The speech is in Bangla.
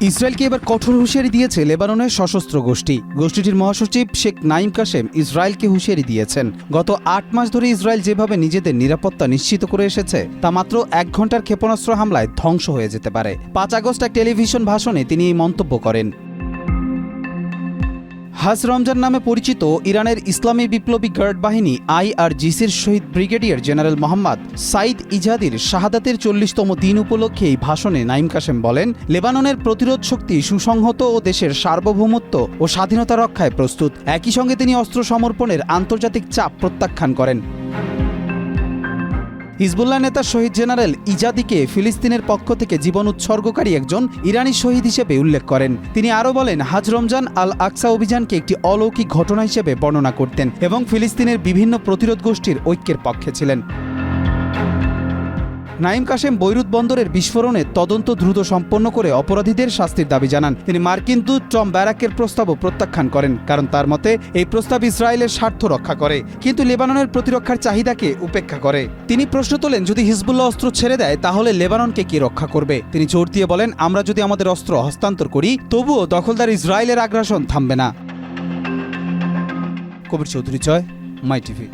ইসরায়েলকে এবার কঠোর হুঁশিয়ারি দিয়েছে লেবাননের সশস্ত্র গোষ্ঠীটির মহাসচিব শেখ নাঈম কাশেম ইসরায়েলকে হুঁশিয়ারি দিয়েছেন। গত ৮ মাস ধরে ইসরায়েল যেভাবে নিজেদের নিরাপত্তা নিশ্চিত করে এসেছে তা মাত্র ১ ঘন্টার ক্ষেপণাস্ত্র হামলায় ধ্বংস হয়ে যেতে পারে। ৫ আগস্ট এক টেলিভিশন ভাষণে তিনি এই মন্তব্য করেন। হাজ রমজান নামে পরিচিত ইরানের ইসলামী বিপ্লবী গার্ড বাহিনী IRGCর শহীদ ব্রিগেডিয়ার জেনারেল মোহাম্মদ সাইদ ইজাদির শাহাদাতের ৪০তম দিন উপলক্ষে এই ভাষণে নাঈম কাশেম বলেন, লেবাননের প্রতিরোধ শক্তি সুসংহত ও দেশের সার্বভৌমত্ব ও স্বাধীনতা রক্ষায় প্রস্তুত। একই সঙ্গে তিনি অস্ত্র সমর্পণের আন্তর্জাতিক চাপ প্রত্যাখ্যান করেন। হিজবুল্লাহ নেতা শহীদ জেনারেল ইজাদিকে ফিলিস্তিনের পক্ষ থেকে জীবন উৎসর্গকারী একজন ইরানি শহীদ হিসেবে উল্লেখ করেন। তিনি আরও বলেন, হাজ রমজান আল আকসা অভিযানকে একটি অলৌকিক ঘটনা হিসেবে বর্ণনা করতেন এবং ফিলিস্তিনের বিভিন্ন প্রতিরোধ গোষ্ঠীর ঐক্যের পক্ষে ছিলেন। নাঈম কাশেম বৈরুত বন্দরের বিস্ফোরণে তদন্ত দ্রুত সম্পন্ন করে অপরাধীদের শাস্তির দাবি জানান। তিনি মার্কিন দূত টম ব্যারাকের প্রস্তাবও প্রত্যাখ্যান করেন, কারণ তার মতে এই প্রস্তাব ইসরায়েলের স্বার্থ রক্ষা করে কিন্তু লেবাননের প্রতিরক্ষার চাহিদাকে উপেক্ষা করে। তিনি প্রশ্ন তোলেন, যদি হিজবুল্লাহ অস্ত্র ছেড়ে দেয় তাহলে লেবাননকে কি রক্ষা করবে? তিনি জোর দিয়ে বলেন, আমরা যদি আমাদের অস্ত্র হস্তান্তর করি তবুও দখলদার ইসরায়েলের আগ্রাসন থামবে না। কবির চৌধুরী, মাই টিভি।